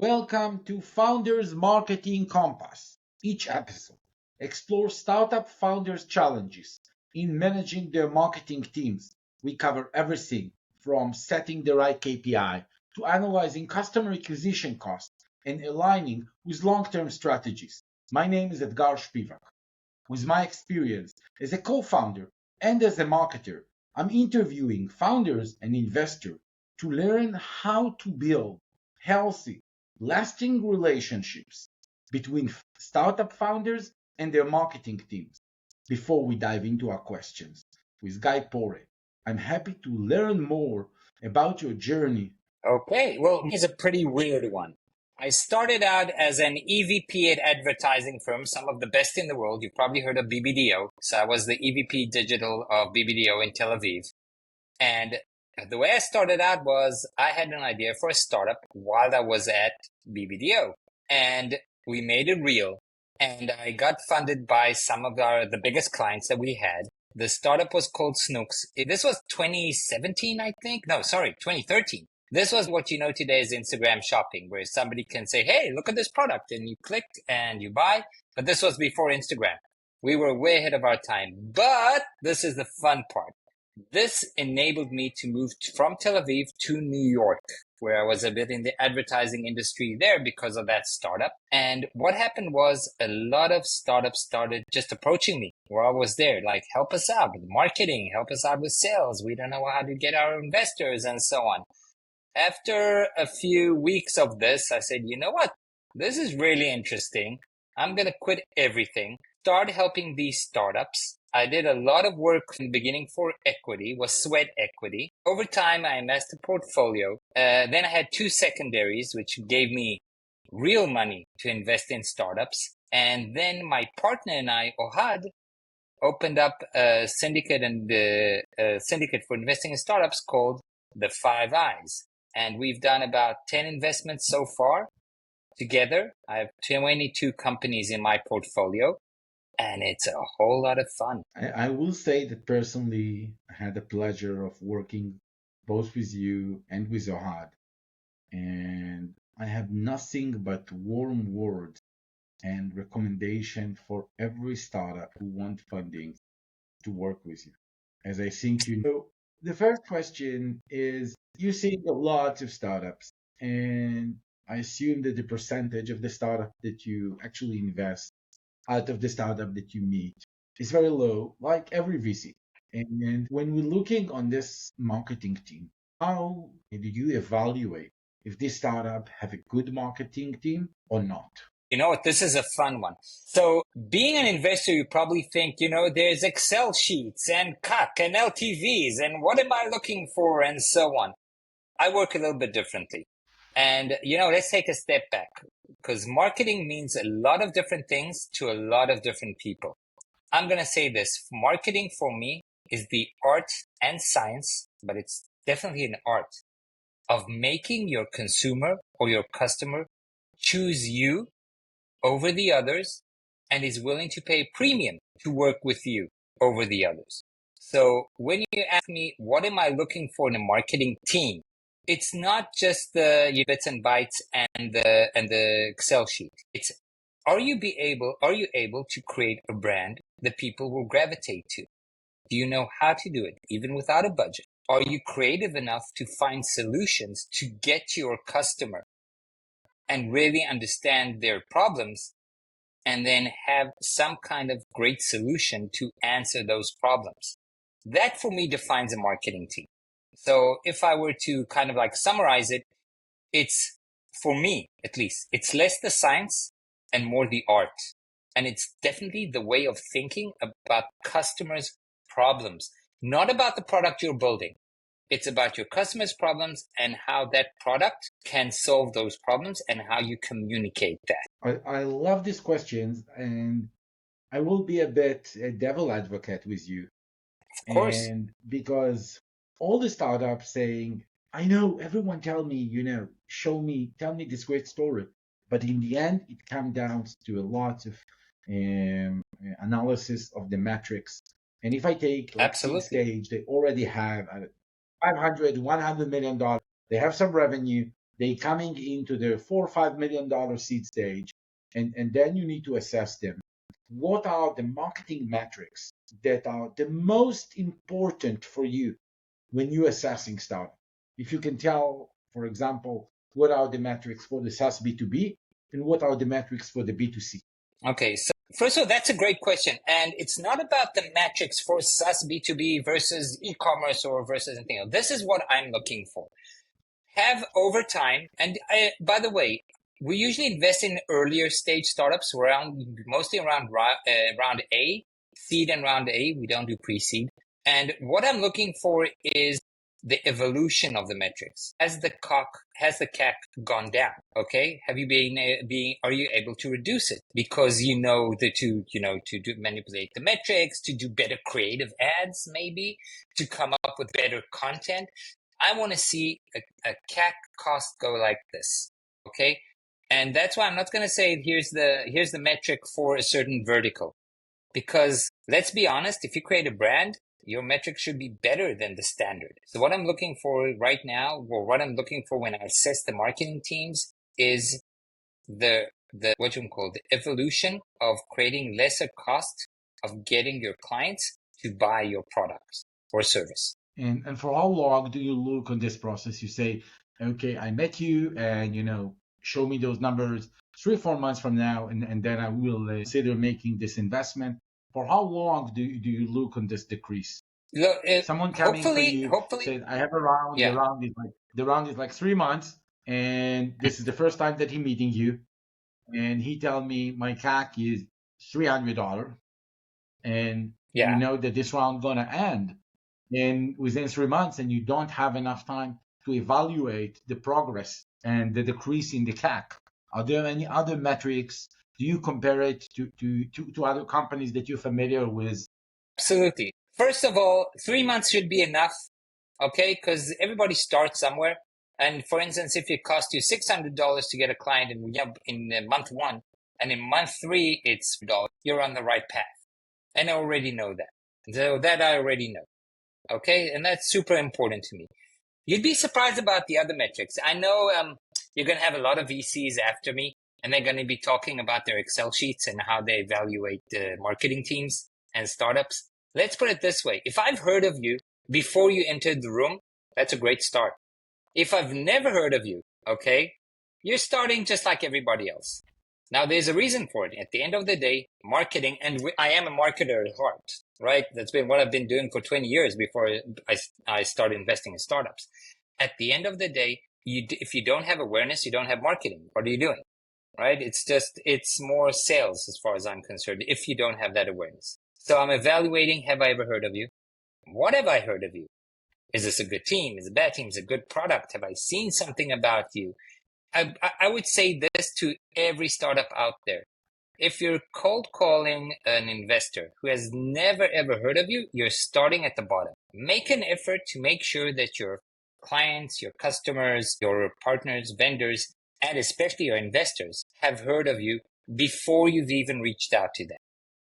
Welcome to Founders Marketing Compass. Each episode explores startup founders' challenges in managing their marketing teams. We cover everything from setting the right KPI to analyzing customer acquisition costs and aligning with long-term strategies. My name is Edgar Spivak. With my experience as a co-founder and as a marketer, I'm interviewing founders and investors to learn how to build healthy, lasting relationships between startup founders and their marketing teams. Before we dive into our questions with Guy Poreh, I'm happy to learn more about your journey. Okay, well, it's a pretty weird one. I started out as an EVP at advertising firm, some of the best in the world. You've probably heard of BBDO. So I was the EVP digital of BBDO in Tel Aviv. And the way I started out was I had an idea for a startup while I was at BBDO. And we made it real. And I got funded by some of the biggest clients that we had. The startup was called Snooks. This was 2017, I think. No, sorry, 2013. This was what you know today as Instagram shopping, where somebody can say, hey, look at this product, and you click and you buy. But this was before Instagram. We were way ahead of our time. But this is the fun part. This enabled me to move from Tel Aviv to New York, where I was a bit in the advertising industry there because of that startup. And what happened was a lot of startups started just approaching me while I was there, like, help us out with marketing, help us out with sales. We don't know how to get our investors and so on. After a few weeks of this, I said, you know what? This is really interesting. I'm going to quit everything, start helping these startups. I did a lot of work in the beginning for equity, was sweat equity. Over time, I amassed a portfolio. Then I had two secondaries, which gave me real money to invest in startups. And then my partner and I, Ohad, opened up a syndicate for investing in startups called the Five Eyes. And we've done about 10 investments so far together. I have 22 companies in my portfolio, and it's a whole lot of fun. I will say that personally, I had the pleasure of working both with you and with Ohad, and I have nothing but warm words and recommendation for every startup who want funding to work with you. As I think you know, the first question is, you see a lot of startups, and I assume that the percentage of the startup that you actually invest out of the startup that you meet is very low, like every VC. And when we're looking on this marketing team, how do you evaluate if this startup have a good marketing team or not? You know what? This is a fun one. So being an investor, you probably think, there's Excel sheets and CAC and LTVs and what am I looking for and so on. I work a little bit differently. And, let's take a step back because marketing means a lot of different things to a lot of different people. I'm going to say this. Marketing for me is the art and science, but it's definitely an art of making your consumer or your customer choose you over the others and is willing to pay a premium to work with you over the others. So when you ask me, what am I looking for in a marketing team? It's not just the bits and bytes and the Excel sheet. It's are you able to create a brand that people will gravitate to? Do you know how to do it even without a budget? Are you creative enough to find solutions to get your customer and really understand their problems and then have some kind of great solution to answer those problems? That for me defines a marketing team. So if I were to kind of like summarize it, it's, for me at least, it's less the science and more the art. And it's definitely the way of thinking about customers' problems, not about the product you're building. It's about your customers' problems and how that product can solve those problems and how you communicate that. I love these questions, and I will be a bit a devil advocate with you. Of course. And because all the startups saying, I know everyone tell me, tell me this great story. But in the end, it comes down to a lot of analysis of the metrics. And if I take like Absolutely. Stage, they already have $500, $100 million. They have some revenue, They coming into the $4 or $5 million seed stage, and then you need to assess them. What are the marketing metrics that are the most important for you when you're assessing startup? If you can tell, for example, what are the metrics for the SaaS B2B and what are the metrics for the B2C? Okay, so first of all, that's a great question. And it's not about the metrics for SaaS B2B versus e-commerce or versus anything else. This is what I'm looking for. Have over time, and by the way, we usually invest in earlier stage startups mostly around round A, seed and round A. We don't do pre-seed. And what I'm looking for is the evolution of the metrics. Has the CAC gone down? Okay. Have you are you able to reduce it? Because to manipulate the metrics, to do better creative ads, maybe to come up with better content. I want to see a CAC cost go like this. Okay. And that's why I'm not going to say here's the metric for a certain vertical, because let's be honest, if you create a brand, your metric should be better than the standard. So what I'm looking for right now, or what I'm looking for when I assess the marketing teams, is the evolution of creating lesser cost of getting your clients to buy your products or service. And for how long do you look on this process? You say, okay, I met you, and show me those numbers 3-4 months from now, and then I will consider making this investment. For how long do you look on this decrease? Look, Someone coming for you hopefully, said, I have a round. yeah. The round is like 3 months, and this is the first time that he meeting you, and he tell me my CAC is $300, and Yeah. we know that this round gonna end in within 3 months, and you don't have enough time to evaluate the progress and the decrease in the CAC. Are there any other metrics? Do you compare it to other companies that you're familiar with? Absolutely. First of all, 3 months should be enough, okay? Because everybody starts somewhere. And for instance, if it costs you $600 to get a client in month 1, and in month 3 it's $, you're on the right path. And I already know that. So that I already know. Okay, and that's super important to me. You'd be surprised about the other metrics. I know you're going to have a lot of VCs after me, and they're going to be talking about their Excel sheets and how they evaluate the marketing teams and startups. Let's put it this way. If I've heard of you before you entered the room, that's a great start. If I've never heard of you, okay, you're starting just like everybody else. Now, there's a reason for it. At the end of the day, marketing, and I am a marketer at heart, right? That's been what I've been doing for 20 years before I started investing in startups. At the end of the day, if you don't have awareness, you don't have marketing. What are you doing, right? It's more sales as far as I'm concerned, if you don't have that awareness. So I'm evaluating, have I ever heard of you? What have I heard of you? Is this a good team? Is it a bad team? Is it a good product? Have I seen something about you? I would say this to every startup out there. If you're cold calling an investor who has never ever heard of you, you're starting at the bottom. Make an effort to make sure that your clients, your customers, your partners, vendors, and especially your investors have heard of you before you've even reached out to them.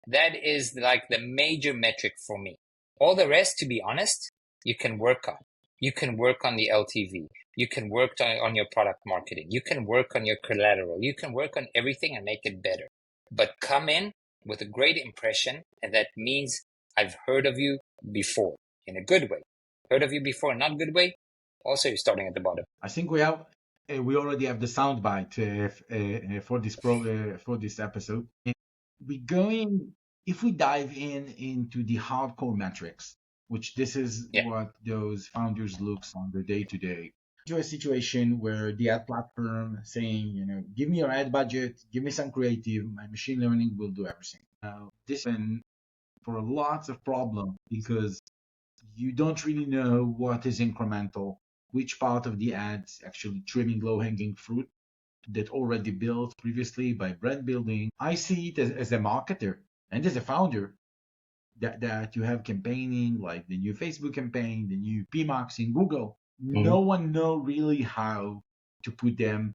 That is like the major metric for me. All the rest, to be honest, you can work on. You can work on the LTV. You can work on your product marketing. You can work on your collateral. You can work on everything and make it better. But come in with a great impression, and that means I've heard of you before in a good way. Heard of you before in not a good way. Also, you're starting at the bottom. I think we already have the soundbite for this episode. If we dive into the hardcore metrics, which this is what those founders looks on the day to day, to a situation where the ad platform saying, give me your ad budget, give me some creative, my machine learning will do everything. Now, this been for lots of problem because you don't really know what is incremental, which part of the ads actually trimming low-hanging fruit that already built previously by brand building. I see it as a marketer and as a founder that you have campaigning like the new Facebook campaign, the new PMAX in Google. Mm-hmm. No one know really how to put them.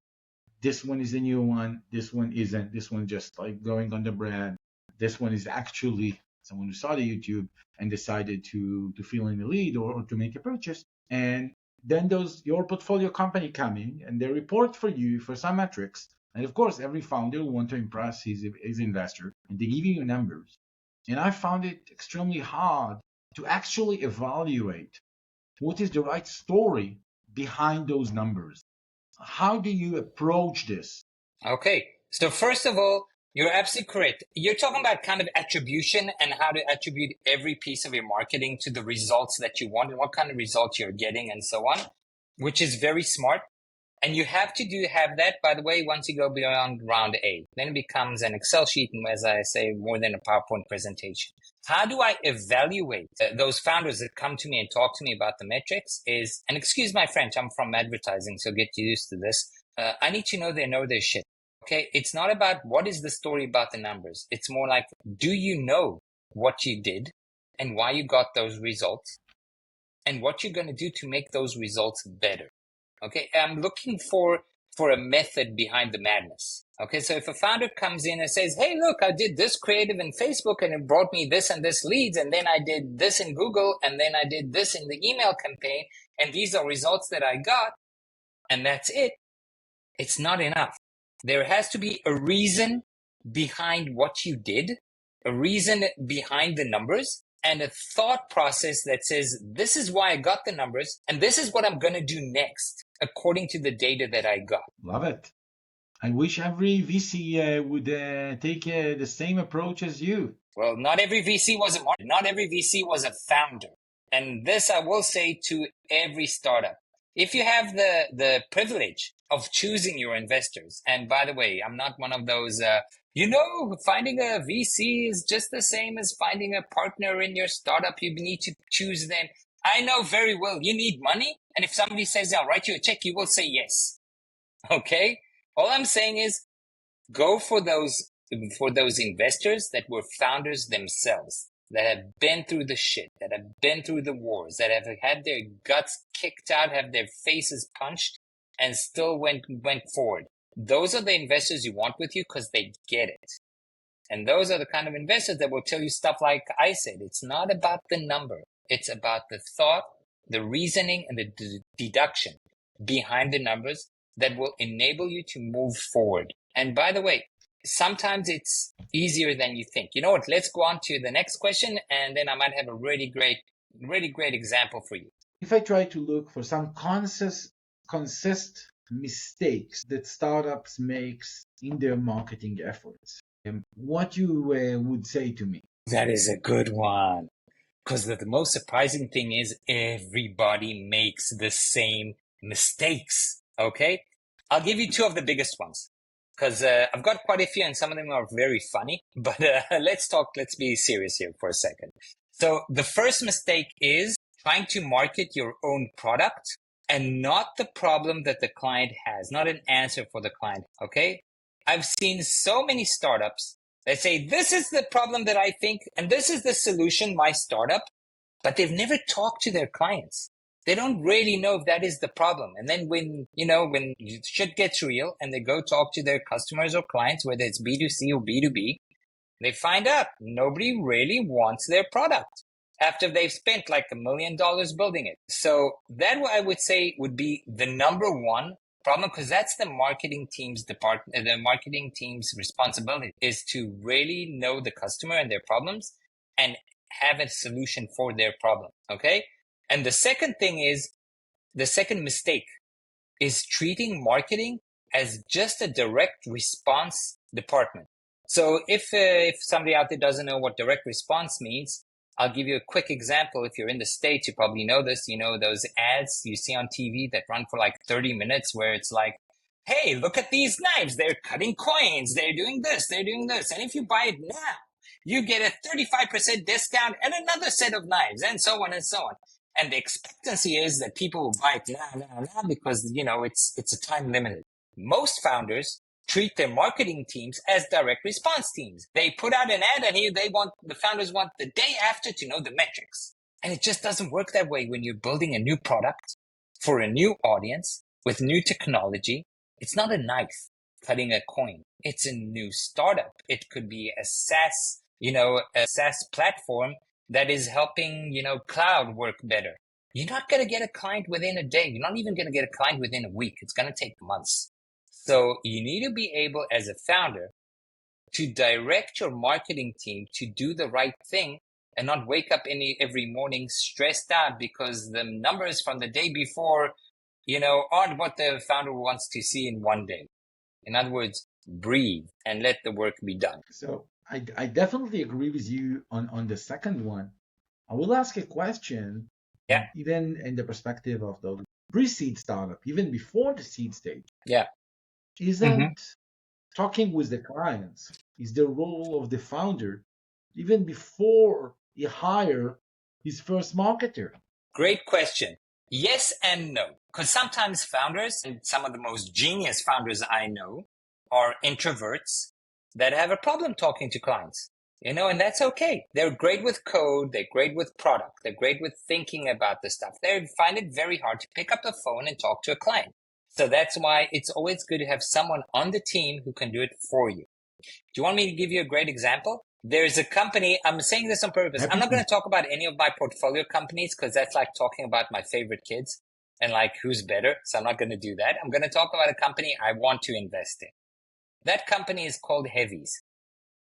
This one is a new one. This one isn't. This one just like going on the brand. This one is actually someone who started YouTube and decided to fill in the lead or to make a purchase. And Then your portfolio company come in and they report for you for some metrics. And of course, every founder will want to impress his investor, and they give you numbers. And I found it extremely hard to actually evaluate what is the right story behind those numbers. How do you approach this? Okay. So first of all, you're absolutely correct. You're talking about kind of attribution and how to attribute every piece of your marketing to the results that you want and what kind of results you're getting and so on, which is very smart. And you have to have that, by the way, once you go beyond round A. Then it becomes an Excel sheet, and as I say, more than a PowerPoint presentation. How do I evaluate those founders that come to me and talk to me about the metrics is, and excuse my French, I'm from advertising, so get used to this. I need to know they know their shit. Okay, it's not about what is the story about the numbers. It's more like, do you know what you did and why you got those results and what you're going to do to make those results better? Okay, I'm looking for a method behind the madness. Okay, so if a founder comes in and says, hey, look, I did this creative in Facebook and it brought me this and this leads, and then I did this in Google, and then I did this in the email campaign, and these are results that I got, and that's it, it's not enough. There has to be a reason behind what you did, a reason behind the numbers, and a thought process that says, this is why I got the numbers, and this is what I'm going to do next, according to the data that I got. Love it. I wish every VC would take the same approach as you. Well, not every VC was a marketer. Not every VC was a founder. And this I will say to every startup. If you have the privilege of choosing your investors, and by the way, I'm not one of those, finding a VC is just the same as finding a partner in your startup. You need to choose them. I know very well you need money. And if somebody says, I'll write you a check, you will say yes. Okay? All I'm saying is go for those investors that were founders themselves, that have been through the shit, that have been through the wars, that have had their guts kicked out, have their faces punched, and still went forward. Those are the investors you want with you because they get it. And those are the kind of investors that will tell you stuff like I said. It's not about the number. It's about the thought, the reasoning, and the deduction behind the numbers that will enable you to move forward. And by the way, sometimes it's easier than you think. You know what? Let's go on to the next question, and then I might have a really great example for you. If I try to look for some consist mistakes that startups makes in their marketing efforts, what you would say to me? That is a good one. Because the most surprising thing is everybody makes the same mistakes. Okay? I'll give you two of the biggest ones. Because I've got quite a few and some of them are very funny. But let's be serious here for a second. So the first mistake is trying to market your own product and not the problem that the client has, not an answer for the client. Okay? I've seen so many startups that say, this is the problem that I think, and this is the solution, my startup, but they've never talked to their clients. They don't really know if that is the problem. And then when shit gets real and they go talk to their customers or clients, whether it's B2C or B2B, they find out nobody really wants their product after they've spent like $1 million building it. So that I would say would be the number one problem, because that's the marketing team's responsibility, is to really know the customer and their problems and have a solution for their problem. Okay. And the second mistake is treating marketing as just a direct response department. So if somebody out there doesn't know what direct response means, I'll give you a quick example. If you're in the States, you probably know this. You know those ads you see on TV that run for like 30 minutes where it's like, hey, look at these knives. They're cutting coins. They're doing this. They're doing this. And if you buy it now, you get a 35% discount and another set of knives, and so on and so on. And the expectancy is that people will buy it now because, it's a time limited. Most founders treat their marketing teams as direct response teams. They put out an ad and the founders want the day after to know the metrics. And it just doesn't work that way when you're building a new product for a new audience with new technology. It's not a knife cutting a coin. It's a new startup. It could be a SaaS platform that is helping, cloud work better. you're not going to get a client within a day. You're not even going to get a client within a week. It's going to take months. So you need to be able, as a founder, to direct your marketing team to do the right thing and not wake up every morning stressed out because the numbers from the day before, aren't what the founder wants to see in one day. In other words, breathe and let the work be done. So I definitely agree with you on the second one. I will ask a question, Yeah. even in the perspective of the pre-seed startup, even before the seed stage. Yeah. Isn't talking with the clients is the role of the founder even before he hire his first marketer? Great question. Yes and no. Because sometimes founders, and some of the most genius founders I know, are introverts that have a problem talking to clients. And that's okay. They're great with code. They're great with product. They're great with thinking about the stuff. They find it very hard to pick up the phone and talk to a client. So that's why it's always good to have someone on the team who can do it for you. Do you want me to give you a great example? There's a company, I'm saying this on purpose. I'm not going to talk about any of my portfolio companies because that's like talking about my favorite kids and like who's better. So I'm not going to do that. I'm going to talk about a company I want to invest in. That company is called Heavies.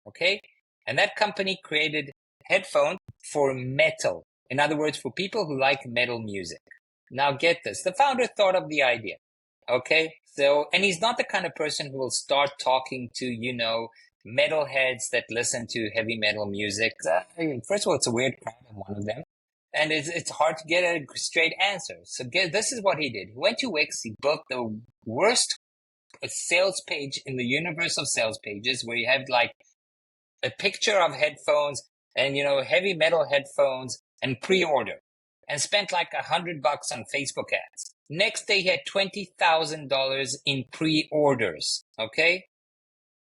Okay. And that company created headphones for metal. In other words, for people who like metal music. Now get this. The founder thought of the idea. Okay. So, and he's not the kind of person who will start talking to, metalheads that listen to heavy metal music. First of all, it's a weird crowd. I'm one of them. And it's hard to get a straight answer. So this is what he did. He went to Wix. He built the worst sales page in the universe of sales pages where you have like a picture of headphones and, heavy metal headphones and pre-order and spent like $100 on Facebook ads. Next day, he had $20,000 in pre-orders. Okay.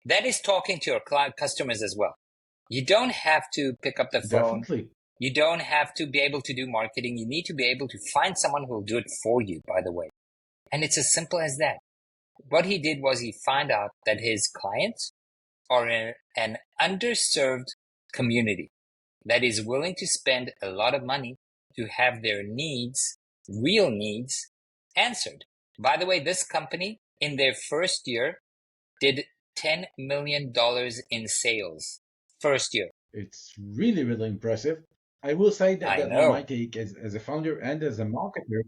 That is talking to your customers as well. You don't have to pick up the phone. Definitely. You don't have to be able to do marketing. You need to be able to find someone who will do it for you, by the way. And it's as simple as that. What he did was he found out that his clients are an underserved community that is willing to spend a lot of money to have their needs, real needs, answered. By the way, this company in their first year did $10 million in sales. First year. It's really, really impressive. I will say that I that on my know. take as a founder and as a marketer,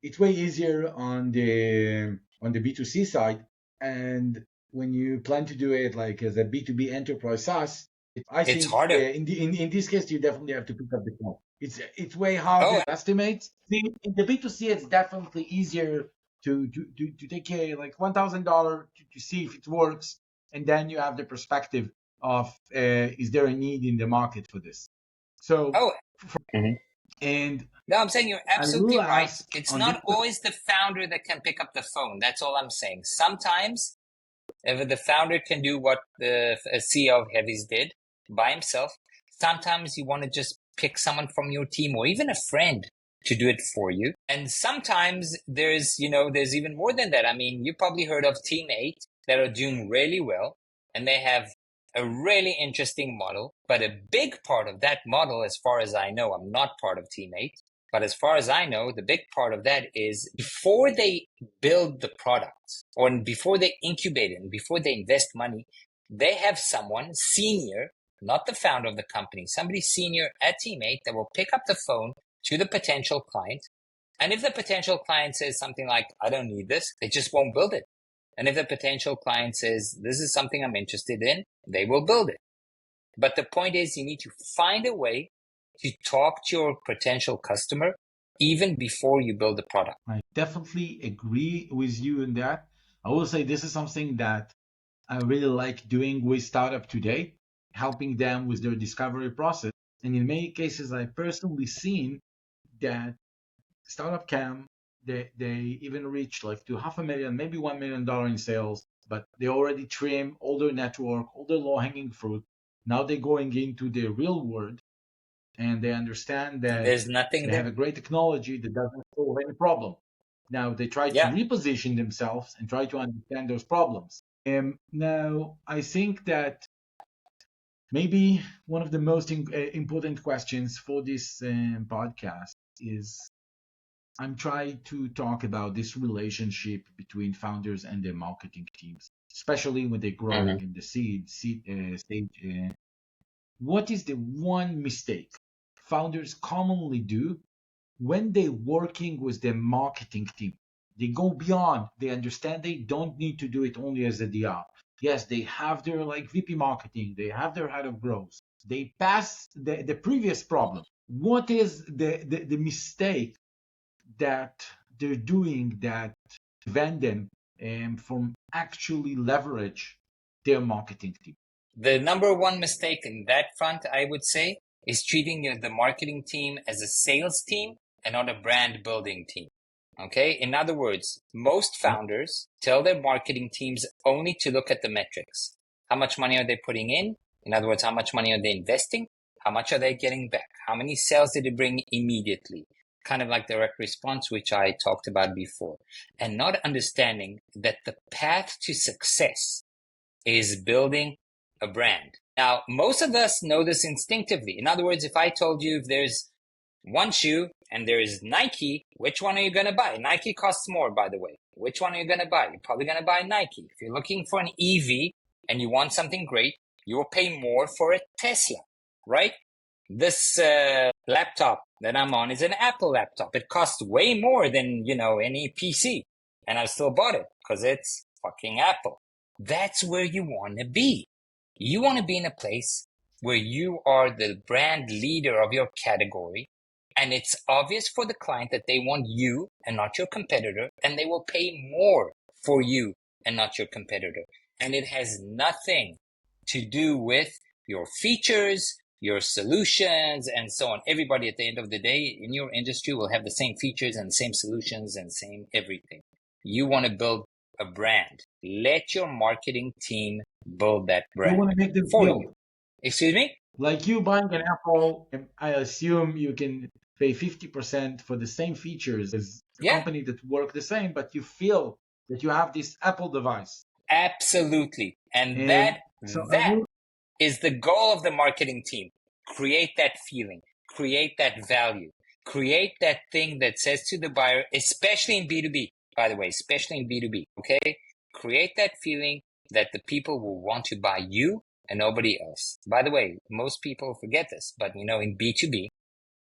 it's way easier on the B2C side. And when you plan to do it like as a B2B enterprise SaaS, I It's think harder. in this case you definitely have to pick up the phone. It's way harder Oh, to estimate. In the B2C, it's definitely easier to take a like $1,000 to see if it works, and then you have the perspective of is there a need in the market for this. So oh. Mhm. and No, I'm saying you're I will absolutely right. ask It's on this. not always the founder that can pick up the phone. That's all I'm saying. Sometimes if the founder can do what the CEO of Heavies did by himself, sometimes you want to just pick someone from your team or even a friend to do it for you. And sometimes there's even more than that. I mean, you probably heard of Team 8 that are doing really well and they have a really interesting model. But a big part of that model, as far as I know, I'm not part of Team 8, but as far as I know, the big part of that is before they build the product or before they incubate it and before they invest money, they have someone senior, not the founder of the company, somebody senior at Teammate that will pick up the phone to the potential client. And if the potential client says something like, I don't need this, they just won't build it. And if the potential client says, this is something I'm interested in, they will build it. But the point is, you need to find a way to talk to your potential customer even before you build the product. I definitely agree with you in that. I will say this is something that I really like doing with Startup Today, helping them with their discovery process. And in many cases, I've personally seen that Startup Cam, they even reach like to half a million, maybe $1 million in sales, but they already trim all their network, all their low-hanging fruit. Now they're going into the real world and they understand And that there's nothing they have there. a great technology that doesn't solve any problem. Now they try to Yeah. reposition themselves and try to understand those problems. Now, I think that maybe one of the most important questions for this podcast is I'm trying to talk about this relationship between founders and their marketing teams, especially when they're growing in the seed stage. What is the one mistake founders commonly do when they're working with their marketing team? They go beyond. They understand they don't need to do it only as a DR. Yes, they have their like VP marketing. They have their head of growth. They pass the previous problem. What is the mistake that they're doing that prevent them from actually leverage their marketing team? The number one mistake in that front, I would say, is treating the marketing team as a sales team and not a brand building team. Okay. In other words, most founders tell their marketing teams only to look at the metrics. How much money are they putting in? In other words, how much money are they investing? How much are they getting back? How many sales did it bring immediately? Kind of like direct response, which I talked about before, and not understanding that the path to success is building a brand. Now, most of us know this instinctively. In other words, if I told you if there's one shoe and there is Nike, which one are you going to buy? Nike costs more, by the way. Which one are you going to buy? You're probably going to buy Nike. If you're looking for an EV and you want something great, you will pay more for a Tesla, right? This laptop that I'm on is an Apple laptop. It costs way more than, any PC. And I still bought it because it's fucking Apple. That's where you want to be. You want to be in a place where you are the brand leader of your category. And it's obvious for the client that they want you and not your competitor. And they will pay more for you and not your competitor. And it has nothing to do with your features, your solutions, and so on. Everybody at the end of the day in your industry will have the same features and same solutions and same everything. You want to build a brand. Let your marketing team build that brand. You want to make them for feel. you. Excuse me? Like you buying an Apple, I assume you can pay 50% for the same features as a company that work the same, but you feel that you have this Apple device. Absolutely. And that is the goal of the marketing team. Create that feeling, create that value, create that thing that says to the buyer, especially in B2B, by the way, especially in B2B, okay? Create that feeling that the people will want to buy you and nobody else. By the way, most people forget this, but in B2B,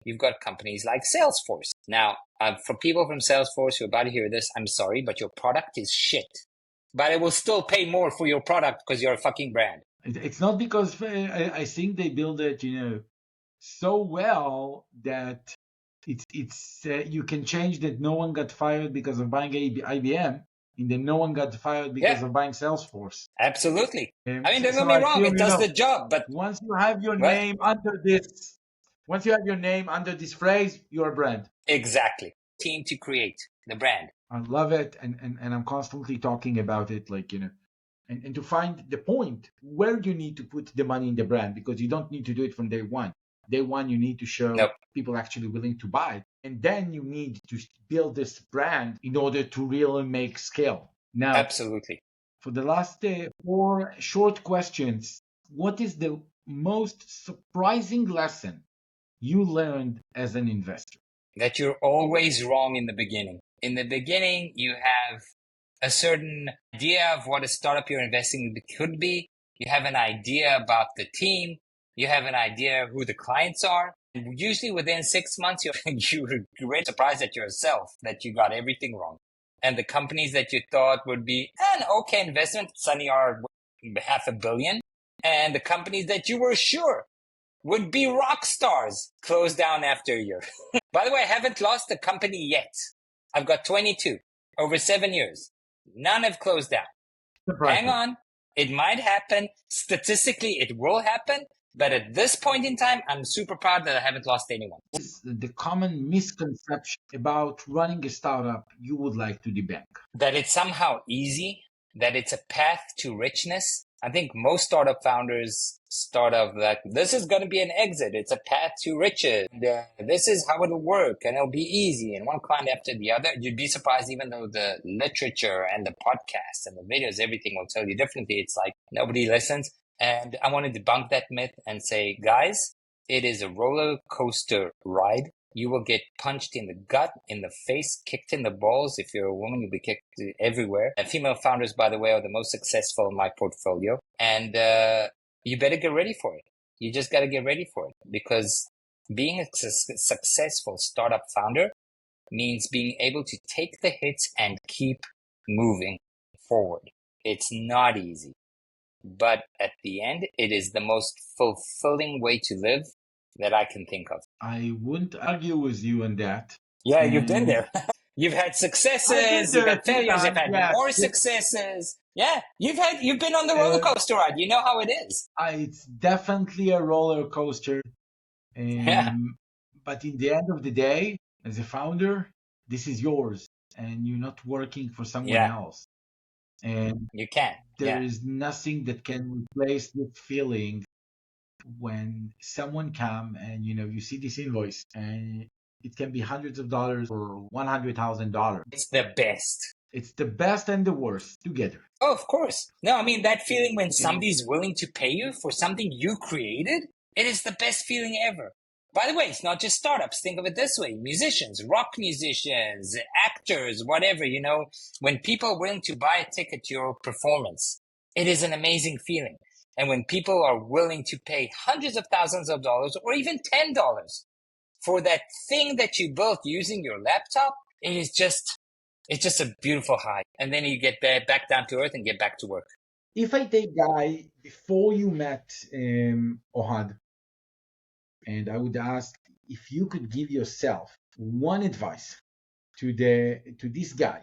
you've got companies like Salesforce. Now, for people from Salesforce who are about to hear this, I'm sorry, but your product is shit. But it will still pay more for your product because you're a fucking brand. It's not because I think they build it, so well that it's you can change that no one got fired because of buying IBM, and then no one got fired because of buying Salesforce. Absolutely. Don't get me wrong, it does the job, but once you have your name under this, phrase, you're a brand. Exactly. Team to create the brand. I love it, and I'm constantly talking about it, and to find the point where you need to put the money in the brand, because you don't need to do it from day one. Day one, you need to show people actually willing to buy it. And then you need to build this brand in order to really make scale. Now, absolutely. For the last 4 short questions, what is the most surprising lesson you learned as an investor? That you're always wrong in the beginning. In the beginning, you have a certain idea of what a startup you're investing in could be. You have an idea about the team. You have an idea who the clients are. And usually within 6 months, you're great surprised at yourself that you got everything wrong. And the companies that you thought would be an okay investment suddenly are $500 million. And the companies that you were sure would be rock stars close down after a year. By the way, I haven't lost a company yet. I've got 22 over 7 years. None have closed down. Hang on. It might happen. Statistically, it will happen. But at this point in time, I'm super proud that I haven't lost anyone. What is the common misconception about running a startup you would like to debunk? That it's somehow easy, that it's a path to richness. I think most startup founders start off like, this is going to be an exit. It's a path to riches. This is how it'll work and it'll be easy. And one client after the other, you'd be surprised, even though the literature and the podcasts and the videos, everything will tell you differently. It's like nobody listens. And I want to debunk that myth and say, guys, it is a roller coaster ride. you will get punched in the gut, in the face, kicked in the balls. If you're a woman, you'll be kicked everywhere. And female founders, by the way, are the most successful in my portfolio. And you better get ready for it. You just got to get ready for it, because being a successful startup founder means being able to take the hits and keep moving forward. It's not easy, but at the end, it is the most fulfilling way to live that I can think of. I wouldn't argue with you on that. Yeah, you've been And there. You've had I've been successes, you've there a had few failures, you've times, had yes. more successes. Yeah, you've been on the roller coaster ride. You know how it is. It's definitely a roller coaster. Yeah, But in the end of the day, as a founder, this is yours, and you're not working for someone yeah, else. And you can. there Yeah. is nothing that can replace this feeling when someone come and you see this invoice, and it can be hundreds of dollars or $100,000. It's the best. It's the best and the worst together. Oh, of course. No, I mean, that feeling when And somebody's willing to pay you for something you created, it is the best feeling ever. By the way, it's not just startups. Think of it this way. Musicians, rock musicians, actors, whatever, when people are willing to buy a ticket to your performance, it is an amazing feeling. And when people are willing to pay hundreds of thousands of dollars or even $10 for that thing that you built using your laptop, it's just a beautiful high. And then you get back down to earth and get back to work. if I take Guy before you met Ohad, and I would ask if you could give yourself one advice to this guy.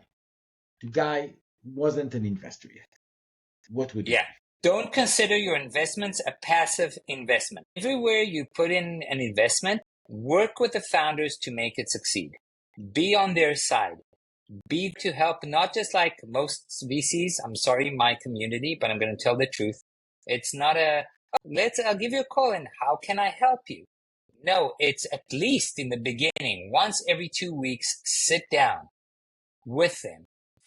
The guy wasn't an investor yet. What would it Yeah. Don't consider your investments a passive investment. Everywhere you put in an investment, work with the founders to make it succeed. Be on their side. Be to help, not just like most VCs. I'm sorry, my community, but I'm going to tell the truth. It's not I'll give you a call and how can I help you? No, it's at least in the beginning, once every 2 weeks, sit down with them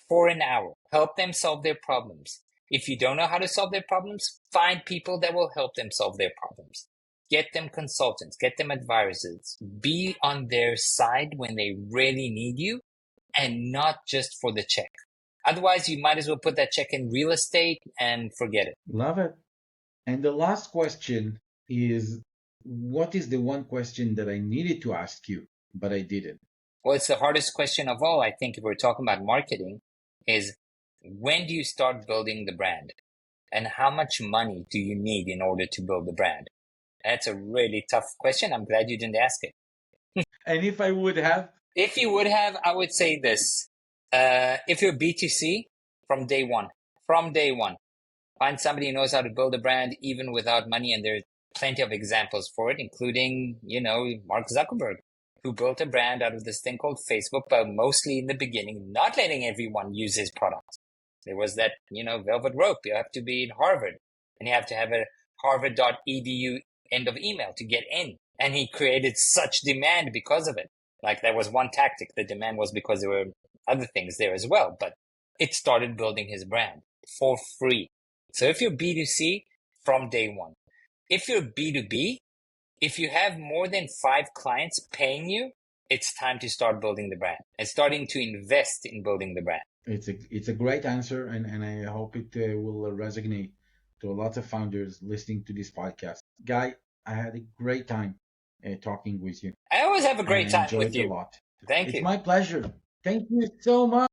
for an hour, help them solve their problems. If you don't know how to solve their problems, find people that will help them solve their problems. Get them consultants, get them advisors, be on their side when they really need you and not just for the check. Otherwise, you might as well put that check in real estate and forget it. Love it. And the last question is, what is the one question that I needed to ask you, but I didn't? Well, it's the hardest question of all, I think, if we're talking about marketing, is when do you start building the brand? And how much money do you need in order to build the brand? That's a really tough question. I'm glad you didn't ask it. And if I would have, If you would have, I would say this. If you're B2C, from day one, find somebody who knows how to build a brand even without money. And there's plenty of examples for it, including, Mark Zuckerberg, who built a brand out of this thing called Facebook, but mostly in the beginning, not letting everyone use his products. There was that, velvet rope. You have to be in Harvard and you have to have a harvard.edu end of email to get in. And he created such demand because of it. Like that was one tactic. The demand was because there were other things there as well, but it started building his brand for free. So if you're B2C, from day one. If you're B2B, if you have more than 5 clients paying you, it's time to start building the brand and starting to invest in building the brand. It's a great answer, and I hope it will resonate to a lot of founders listening to this podcast. Guy, I had a great time talking with you. I always have a great I time enjoyed with it a you. lot. Thank It's you. my pleasure. Thank you so much.